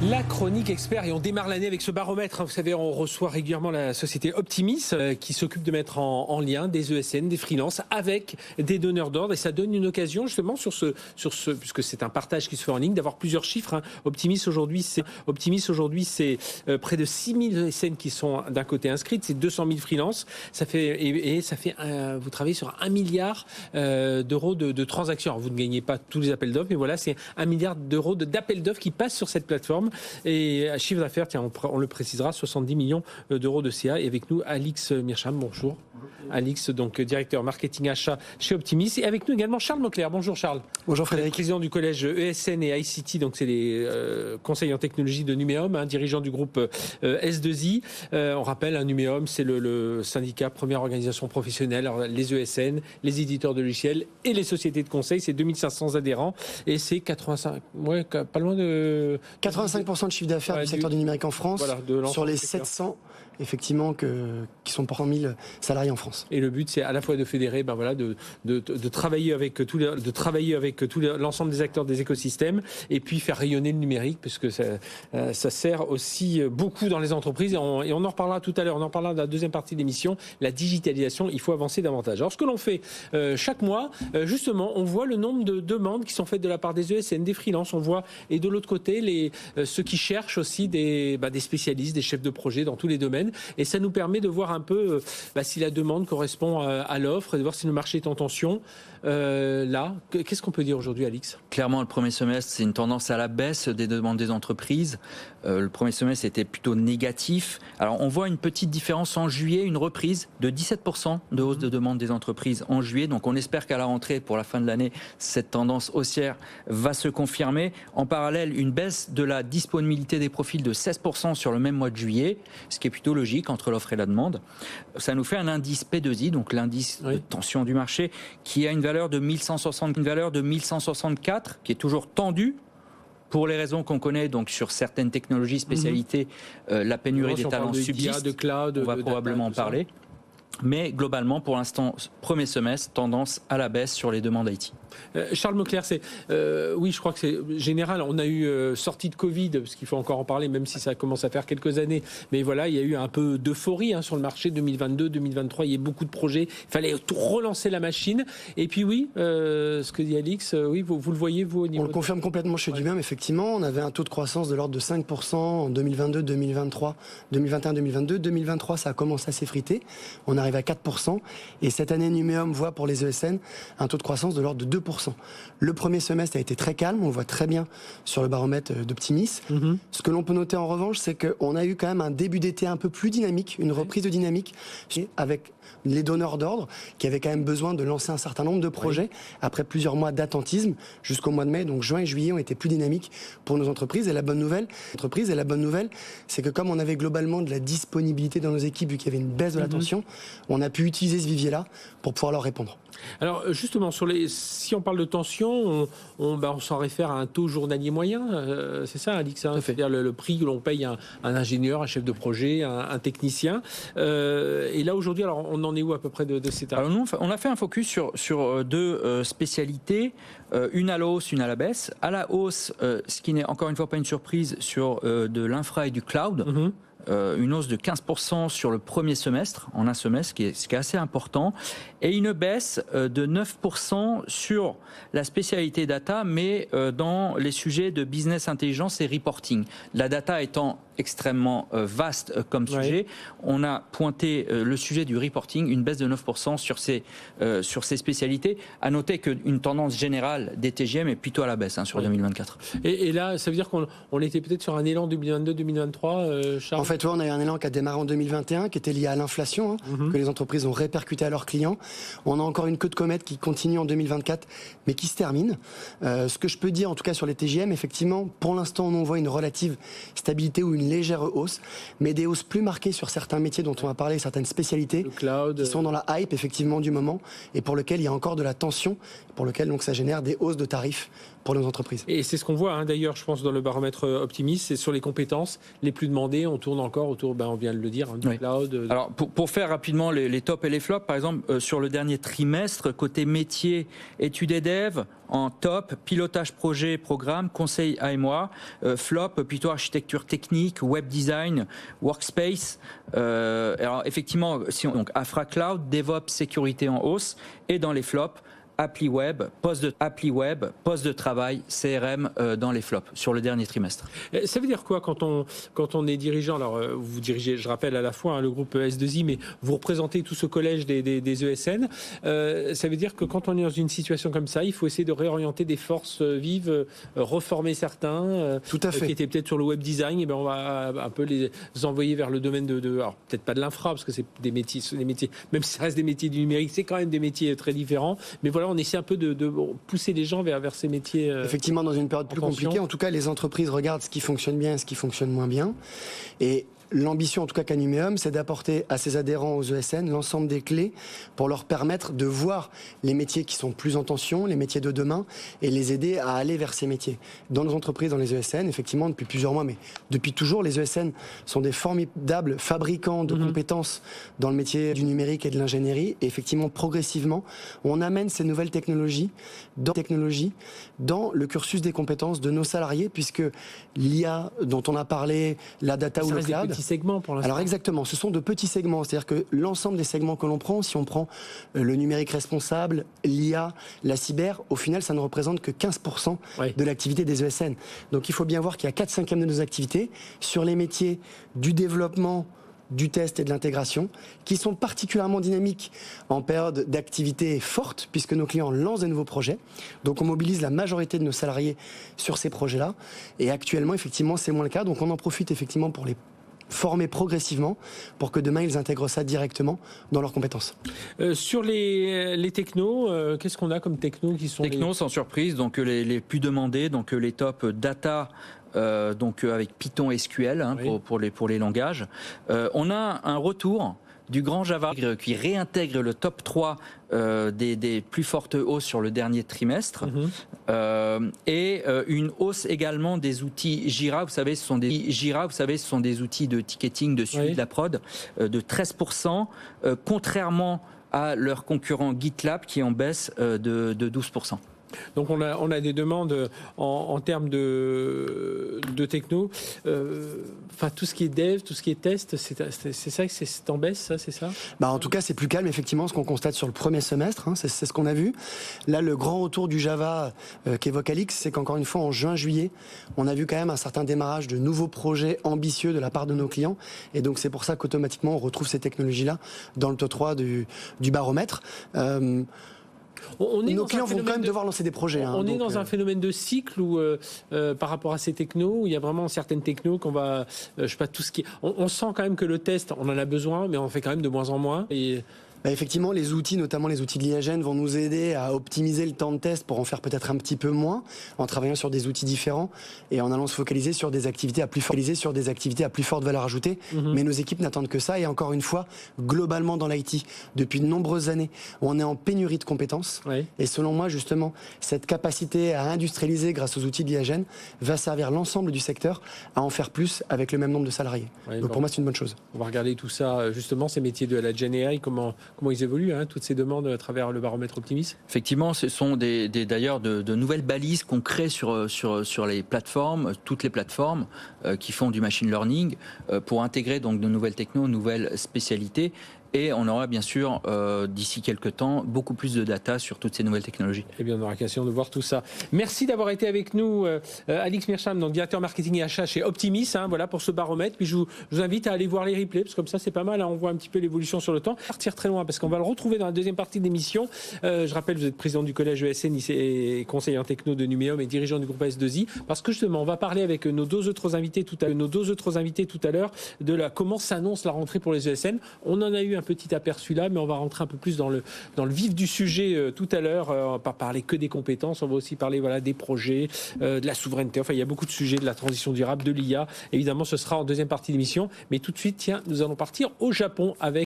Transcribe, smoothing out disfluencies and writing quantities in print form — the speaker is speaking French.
La chronique expert, et on démarre l'année avec ce baromètre. Vous savez, on reçoit régulièrement la société Optimis qui s'occupe de mettre en lien des ESN, des freelances avec des donneurs d'ordre, et ça donne une occasion justement sur ce puisque c'est un partage qui se fait en ligne, d'avoir plusieurs chiffres. Optimis aujourd'hui, c'est près de 6000 ESN qui sont d'un côté inscrites, c'est 200 000 freelances. Ça fait vous travaillez sur 1 milliard d'euros de transactions. Alors, vous ne gagnez pas tous les appels d'offres, mais voilà, c'est 1 milliard d'euros d'appels d'offres qui passent sur cette plateforme. Et à chiffre d'affaires, tiens, on le précisera, 70 millions d'euros de CA. Et avec nous, Alix Mircham, bonjour. Alix, donc directeur marketing achat chez Optimis. Et avec nous également Charles Mauclair. Bonjour Charles. Bonjour Frédéric. Président du collège ESN et ICT, donc c'est les conseils en technologie de Numéum, dirigeant du groupe S2I. On rappelle, Numéum, c'est le syndicat, première organisation professionnelle. Alors, les ESN, les éditeurs de logiciels et les sociétés de conseil, c'est 2500 adhérents. Et c'est 85, pas loin de 85% de chiffre d'affaires du secteur du numérique en France, voilà, sur les 700 effectivement qui sont pour 1000 salariés en France. Et le but, c'est à la fois de fédérer, de travailler avec l'ensemble des acteurs des écosystèmes, et puis faire rayonner le numérique, puisque ça sert aussi beaucoup dans les entreprises. Et on en reparlera tout à l'heure. On en parlera dans la deuxième partie de l'émission. La digitalisation, il faut avancer davantage. Alors, ce que l'on fait chaque mois, justement, on voit le nombre de demandes qui sont faites de la part des ESN, des freelances. On voit, et de l'autre côté, ceux qui cherchent aussi des spécialistes, des chefs de projet dans tous les domaines. Et ça nous permet de voir un peu si la demande correspond à l'offre, et de voir si le marché est en tension. Qu'est-ce qu'on peut dire aujourd'hui, Alix ? Clairement, le premier semestre, c'est une tendance à la baisse des demandes des entreprises. Le premier semestre était plutôt négatif. Alors, on voit une petite différence en juillet, une reprise de 17% de hausse de demande des entreprises en juillet. Donc, on espère qu'à la rentrée, pour la fin de l'année, cette tendance haussière va se confirmer. En parallèle, une baisse de la disponibilité des profils de 16% sur le même mois de juillet, ce qui est plutôt logique entre l'offre et la demande. Ça nous fait un indice P2I, donc l'indice de tension du marché, qui a une valeur de 1164, qui est toujours tendue pour les raisons qu'on connaît, donc sur certaines technologies, spécialités, la pénurie des talents subsiste. De cloud, on va probablement en parler. Mais globalement, pour l'instant, premier semestre, tendance à la baisse sur les demandes IT. Charles Mauclair, oui, je crois que c'est général. On a eu sortie de Covid, parce qu'il faut encore en parler, même si ça commence à faire quelques années. Mais voilà, il y a eu un peu d'euphorie sur le marché 2022, 2023. Il y a beaucoup de projets. Il fallait relancer la machine. Et puis oui, ce que dit Alix, oui, vous le voyez, vous, au niveau. On le confirme complètement chez Numéum, effectivement. On avait un taux de croissance de l'ordre de 5% en 2022, 2023, 2021, 2022. 2023, ça a commencé à s'effriter. On arrive à 4%. Et cette année, Numéum voit pour les ESN un taux de croissance de l'ordre de 2%. Le premier semestre a été très calme, on le voit très bien sur le baromètre d'Optimis. Ce que l'on peut noter en revanche, c'est qu'on a eu quand même un début d'été un peu plus dynamique, une reprise de dynamique avec les donneurs d'ordre qui avaient quand même besoin de lancer un certain nombre de projets après plusieurs mois d'attentisme jusqu'au mois de mai. Donc juin et juillet ont été plus dynamiques pour nos entreprises. Et la bonne nouvelle, c'est que comme on avait globalement de la disponibilité dans nos équipes, vu qu'il y avait une baisse de la tension, on a pu utiliser ce vivier-là pour pouvoir leur répondre. Alors justement, si on parle de tension, on s'en réfère à un taux journalier moyen, c'est ça, Alix, c'est-à-dire le prix que l'on paye un ingénieur, un chef de projet, un technicien. Et là aujourd'hui, alors on en est où à peu près de ces tarifs ? Alors nous, on a fait un focus sur deux spécialités, une à la hausse, une à la baisse. À la hausse, ce qui n'est encore une fois pas une surprise, sur de l'infra et du cloud. Une hausse de 15% sur le premier semestre, en un semestre, ce qui est assez important, et une baisse de 9% sur la spécialité data, mais dans les sujets de business intelligence et reporting. La data étant extrêmement vaste comme sujet, on a pointé le sujet du reporting, une baisse de 9% sur ces spécialités. À noter qu'une tendance générale des TGM est plutôt à la baisse sur 2024. Et là, ça veut dire qu'on était peut-être sur un élan 2022-2023, Charles ? En fait, on a eu un élan qui a démarré en 2021, qui était lié à l'inflation, que les entreprises ont répercuté à leurs clients. On a encore une queue de comète qui continue en 2024, mais qui se termine. Ce que je peux dire, en tout cas sur les TGM, effectivement, pour l'instant, on voit une relative stabilité ou une légère hausse, mais des hausses plus marquées sur certains métiers dont on va parler, certaines spécialités, le cloud, qui sont dans la hype, effectivement, du moment, et pour lequel il y a encore de la tension, pour lequel donc ça génère des hausses de tarifs pour nos entreprises. Et c'est ce qu'on voit, d'ailleurs, je pense, dans le baromètre Optimis, c'est sur les compétences les plus demandées. On tourne tourne encore autour, on vient de le dire, du cloud. Alors, pour faire rapidement les tops et les flops, par exemple, sur le dernier trimestre, côté métier, études et dev, en top, pilotage projet, programme, conseil AMOA, flop, plutôt architecture technique, web design, workspace. Alors, effectivement, donc Afra Cloud, DevOps, sécurité en hausse, et dans les flops, appli web, poste de travail, CRM dans les flops sur le dernier trimestre. Ça veut dire quoi quand on est dirigeant? Alors vous dirigez, je rappelle à la fois le groupe S2I, mais vous représentez tout ce collège des ESN. Ça veut dire que quand on est dans une situation comme ça, il faut essayer de réorienter des forces vives, reformer certains Tout à fait. qui étaient peut-être sur le web design, et on va un peu les envoyer vers le domaine alors peut-être pas de l'infra, parce que c'est des métiers, même si ça reste des métiers du numérique, c'est quand même des métiers très différents. Mais voilà, on essaie un peu de pousser les gens vers ces métiers. Effectivement, dans une période plus compliquée, en tout cas, les entreprises regardent ce qui fonctionne bien et ce qui fonctionne moins bien. Et l'ambition, en tout cas, qu'a Numéum, c'est d'apporter à ses adhérents aux ESN l'ensemble des clés pour leur permettre de voir les métiers qui sont plus en tension, les métiers de demain, et les aider à aller vers ces métiers. Dans nos entreprises, dans les ESN, effectivement, depuis plusieurs mois, mais depuis toujours, les ESN sont des formidables fabricants de compétences dans le métier du numérique et de l'ingénierie. Et effectivement, progressivement, on amène ces nouvelles technologies dans le cursus des compétences de nos salariés, puisque l'IA dont on a parlé, la data ou le cloud, segments pour l'instant. Alors exactement, ce sont de petits segments, c'est-à-dire que l'ensemble des segments que l'on prend, si on prend le numérique responsable, l'IA, la cyber, au final ça ne représente que 15% de l'activité des ESN. Donc il faut bien voir qu'il y a 4/5 de nos activités sur les métiers du développement, du test et de l'intégration, qui sont particulièrement dynamiques en période d'activité forte, puisque nos clients lancent des nouveaux projets. Donc on mobilise la majorité de nos salariés sur ces projets-là. Et actuellement, effectivement, c'est moins le cas. Donc on en profite effectivement pour les former progressivement pour que demain ils intègrent ça directement dans leurs compétences. Sur les technos, qu'est-ce qu'on a comme technos qui sont sans surprise, donc les plus demandés, donc les top data. Donc avec Python et SQL pour les langages. On a un retour du grand Java qui réintègre le top 3 des plus fortes hausses sur le dernier trimestre et une hausse également des outils Jira. Vous savez, ce sont des outils de ticketing, de suivi de la prod de 13%, contrairement à leur concurrent GitLab qui est en baisse de 12%. Donc on a des demandes en termes de techno. Tout ce qui est dev, tout ce qui est test, c'est ça que c'est en baisse, ça, c'est ça? En tout cas, c'est plus calme, effectivement, ce qu'on constate sur le premier semestre. C'est ce qu'on a vu. Là, le grand retour du Java qu'évoque Alix, c'est qu'encore une fois, en juin-juillet, on a vu quand même un certain démarrage de nouveaux projets ambitieux de la part de nos clients. Et donc, c'est pour ça qu'automatiquement, on retrouve ces technologies-là dans le top 3 du baromètre. Nos clients vont quand même devoir lancer des projets. On est dans un phénomène de cycle où, par rapport à ces technos, où il y a vraiment certaines technos qu'on va, tout ce qui. On sent quand même que le test, on en a besoin, mais on fait quand même de moins en moins. Et effectivement, les outils, notamment les outils de l'IAGEN, vont nous aider à optimiser le temps de test pour en faire peut-être un petit peu moins, en travaillant sur des outils différents et en allant se focaliser sur des activités à plus forte valeur ajoutée. Mais nos équipes n'attendent que ça. Et encore une fois, globalement dans l'IT, depuis de nombreuses années, on est en pénurie de compétences. Et selon moi, justement, cette capacité à industrialiser grâce aux outils de l'IAGEN va servir l'ensemble du secteur à en faire plus avec le même nombre de salariés. Donc pour moi, c'est une bonne chose. On va regarder tout ça, justement, ces métiers de la Gen AI, comment ils évoluent, toutes ces demandes à travers le baromètre Optimis. Effectivement, ce sont d'ailleurs de nouvelles balises qu'on crée sur les plateformes, toutes les plateformes qui font du machine learning pour intégrer donc de nouvelles technos, nouvelles spécialités. Et on aura bien sûr, d'ici quelques temps, beaucoup plus de data sur toutes ces nouvelles technologies. Eh bien, on aura l'occasion de voir tout ça. Merci d'avoir été avec nous, Alix Mearsham, donc directeur marketing et achat chez Optimis, voilà pour ce baromètre. Puis je vous invite à aller voir les replays, parce que comme ça, c'est pas mal. On voit un petit peu l'évolution sur le temps. Partir très loin, parce qu'on va le retrouver dans la deuxième partie de l'émission. Je rappelle, vous êtes président du collège ESN et conseiller en techno de Numéum et dirigeant du groupe S2I, parce que justement, on va parler avec nos deux autres invités tout à l'heure de comment s'annonce la rentrée pour les ESN. On en a eu un petit aperçu là, mais on va rentrer un peu plus dans le vif du sujet tout à l'heure. On va pas parler que des compétences, on va aussi parler des projets, de la souveraineté. Enfin, il y a beaucoup de sujets, de la transition durable, de l'IA. Évidemment, ce sera en deuxième partie de l'émission. Mais tout de suite, nous allons partir au Japon avec